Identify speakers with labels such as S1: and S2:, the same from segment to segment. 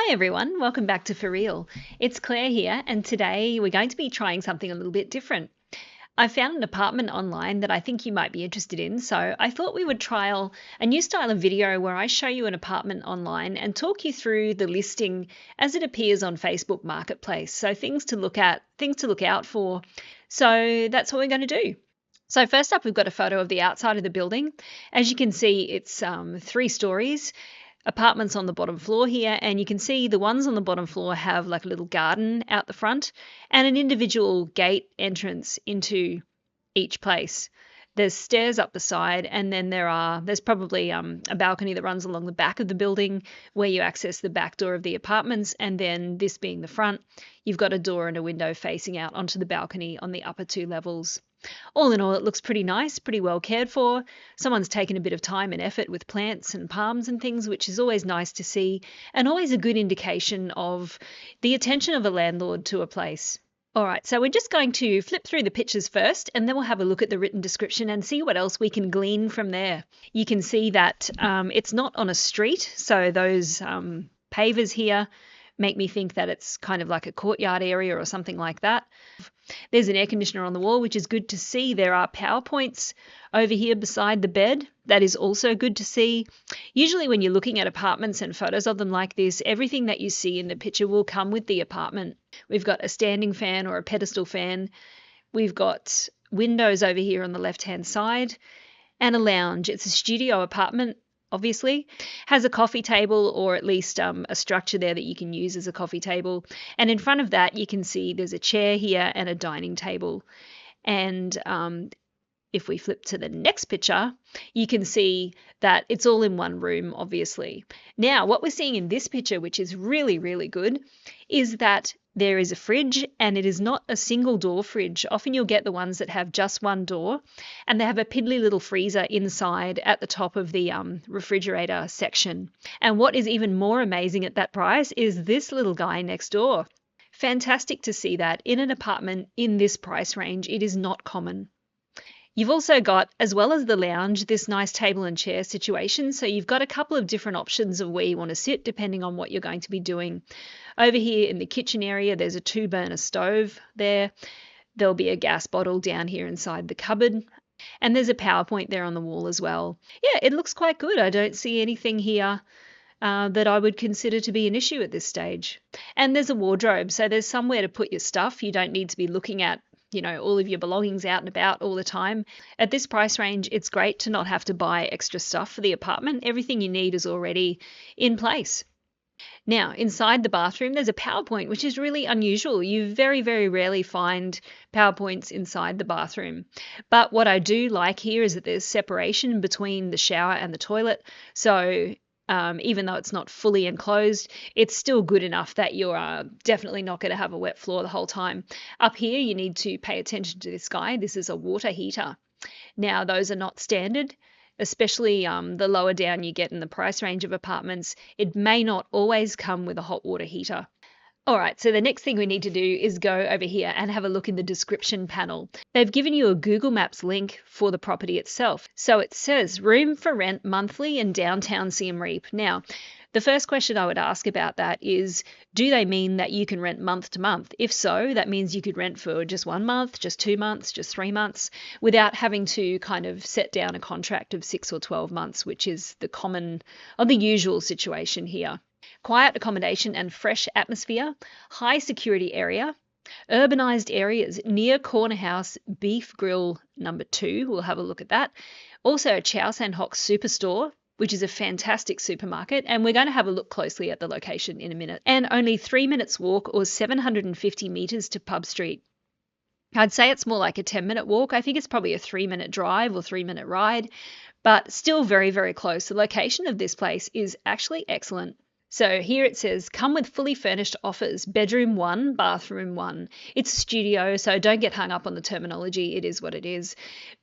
S1: Hi everyone, welcome back to For Real. It's Claire here, and today we're going to be trying something a little bit different. I found an apartment online that I think you might be interested in, so I thought we would trial a new style of video where I show you an apartment online and talk you through the listing as it appears on Facebook Marketplace. So things to look at, things to look out for. So that's what we're going to do. So first up, we've got a photo of the outside of the building. As you can see, it's 3 stories. Apartments on the bottom floor here, and you can see the ones on the bottom floor have like a little garden out the front and an individual gate entrance into each place. There's stairs up the side, and then there's probably a balcony that runs along the back of the building where you access the back door of the apartments, and then this being the front, you've got a door and a window facing out onto the balcony on the upper 2 levels. All in all, it looks pretty nice, pretty well cared for. Someone's taken a bit of time and effort with plants and palms and things, which is always nice to see, and always a good indication of the attention of a landlord to a place. All right, so we're just going to flip through the pictures first, and then we'll have a look at the written description and see what else we can glean from there. You can see that it's not on a street, so those pavers here make me think that it's kind of like a courtyard area or something like that. There's an air conditioner on the wall, which is good to see. There are power points over here beside the bed. That is also good to see. Usually when you're looking at apartments and photos of them like this, everything that you see in the picture will come with the apartment. We've got a standing fan or a pedestal fan. We've got windows over here on the left-hand side and a lounge. It's a studio apartment, obviously. Has a coffee table, or at least a structure there that you can use as a coffee table. And in front of that, you can see there's a chair here and a dining table. And if we flip to the next picture, you can see that it's all in one room, obviously. Now, what we're seeing in this picture, which is really, really good, is that there is a fridge, and it is not a single door fridge. Often you'll get the ones that have just one door, and they have a piddly little freezer inside at the top of the refrigerator section. And what is even more amazing at that price is this little guy next door. Fantastic to see that in an apartment in this price range. It is not common. You've also got, as well as the lounge, this nice table and chair situation. So you've got a couple of different options of where you want to sit depending on what you're going to be doing. Over here in the kitchen area, there's a 2-burner stove there. There'll be a gas bottle down here inside the cupboard. And there's a PowerPoint there on the wall as well. Yeah, it looks quite good. I don't see anything here that I would consider to be an issue at this stage. And there's a wardrobe, so there's somewhere to put your stuff. You don't need to be looking at all of your belongings out and about all the time. At this price range, it's great to not have to buy extra stuff for the apartment. Everything you need is already in place. Now, inside the bathroom, there's a PowerPoint, which is really unusual. You very, very rarely find PowerPoints inside the bathroom. But what I do like here is that there's separation between the shower and the toilet. So even though it's not fully enclosed, it's still good enough that you're definitely not going to have a wet floor the whole time. Up here, you need to pay attention to this guy. This is a water heater. Now, those are not standard, especially the lower down you get in the price range of apartments. It may not always come with a hot water heater. All right, so the next thing we need to do is go over here and have a look in the description panel. They've given you a Google Maps link for the property itself. So it says room for rent monthly in downtown Siem Reap. Now, the first question I would ask about that is, do they mean that you can rent month to month? If so, that means you could rent for just 1 month, just 2 months, just 3 months, without having to kind of set down a contract of 6 or 12 months, which is the common or the usual situation here. Quiet accommodation and fresh atmosphere, high security area, urbanized areas near Corner House Beef Grill number 2. We'll have a look at that. Also, Chow San Hock Superstore, which is a fantastic supermarket, and we're going to have a look closely at the location in a minute. And only 3 minutes walk or 750 meters to Pub Street. I'd say it's more like a 10-minute walk. I think it's probably a 3-minute drive or 3-minute ride, but still very, very close. The location of this place is actually excellent. So here it says, come with fully furnished offers, bedroom 1, bathroom 1. It's a studio, so don't get hung up on the terminology. It is what it is.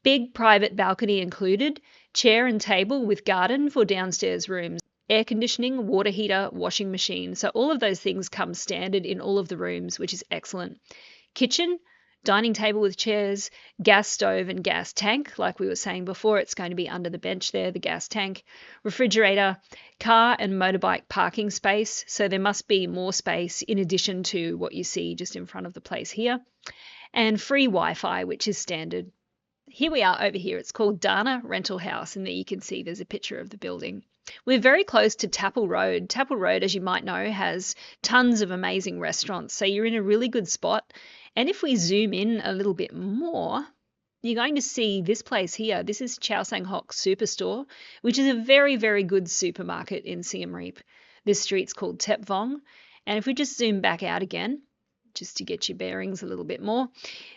S1: Big private balcony included, chair and table with garden for downstairs rooms, air conditioning, water heater, washing machine. So all of those things come standard in all of the rooms, which is excellent. Kitchen, dining table with chairs, gas stove and gas tank. Like we were saying before, it's going to be under the bench there, the gas tank, refrigerator, car and motorbike parking space. So there must be more space in addition to what you see just in front of the place here, and free Wi-Fi, which is standard. Here we are over here. It's called Dana Rental House, and there you can see there's a picture of the building. We're very close to Tapple Road. Tapple Road, as you might know, has tons of amazing restaurants, so you're in a really good spot. And if we zoom in a little bit more, you're going to see this place here. This is Chow Sang Hok Superstore, which is a very, very good supermarket in Siem Reap. This street's called Tep Vong. And if we just zoom back out again, just to get your bearings a little bit more,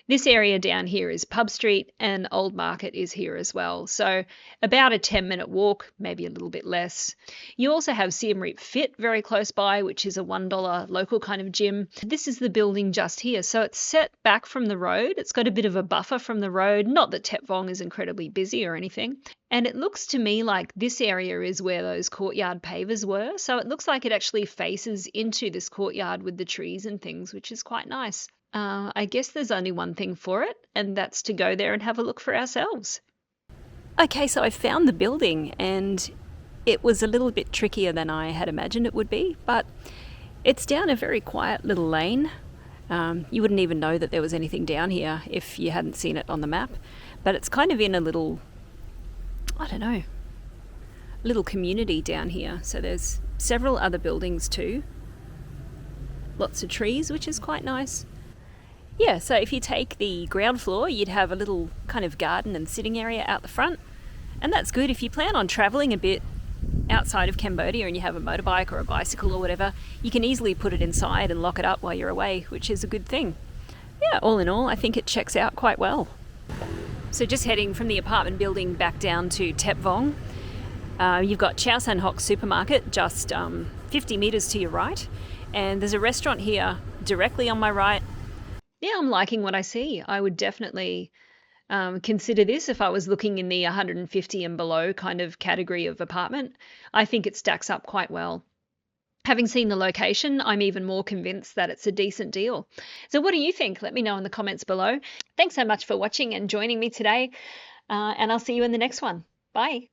S1: this area down here is Pub Street, and Old Market is here as well. So about a 10-minute walk, maybe a little bit less. You also have Siem Reap Fit very close by, which is a $1 local kind of gym. This is the building just here. So it's set back from the road. It's got a bit of a buffer from the road. Not that Tep Vong is incredibly busy or anything. And it looks to me like this area is where those courtyard pavers were. So it looks like it actually faces into this courtyard with the trees and things, which is quite nice. I guess there's only one thing for it, and that's to go there and have a look for ourselves. Okay, so I found the building, and it was a little bit trickier than I had imagined it would be, but it's down a very quiet little lane. You wouldn't even know that there was anything down here if you hadn't seen it on the map, but it's kind of in a little, I don't know, little community down here. So there's several other buildings too. Lots of trees, which is quite nice. Yeah, so if you take the ground floor, you'd have a little kind of garden and sitting area out the front. And that's good if you plan on traveling a bit outside of Cambodia and you have a motorbike or a bicycle or whatever, you can easily put it inside and lock it up while you're away, which is a good thing. Yeah, all in all, I think it checks out quite well. So just heading from the apartment building back down to Tep Vong, you've got Chow Sang Hok Supermarket just 50 metres to your right. And there's a restaurant here directly on my right. Yeah, I'm liking what I see. I would definitely consider this if I was looking in the 150 and below kind of category of apartment. I think it stacks up quite well. Having seen the location, I'm even more convinced that it's a decent deal. So what do you think? Let me know in the comments below. Thanks so much for watching and joining me today, and I'll see you in the next one. Bye.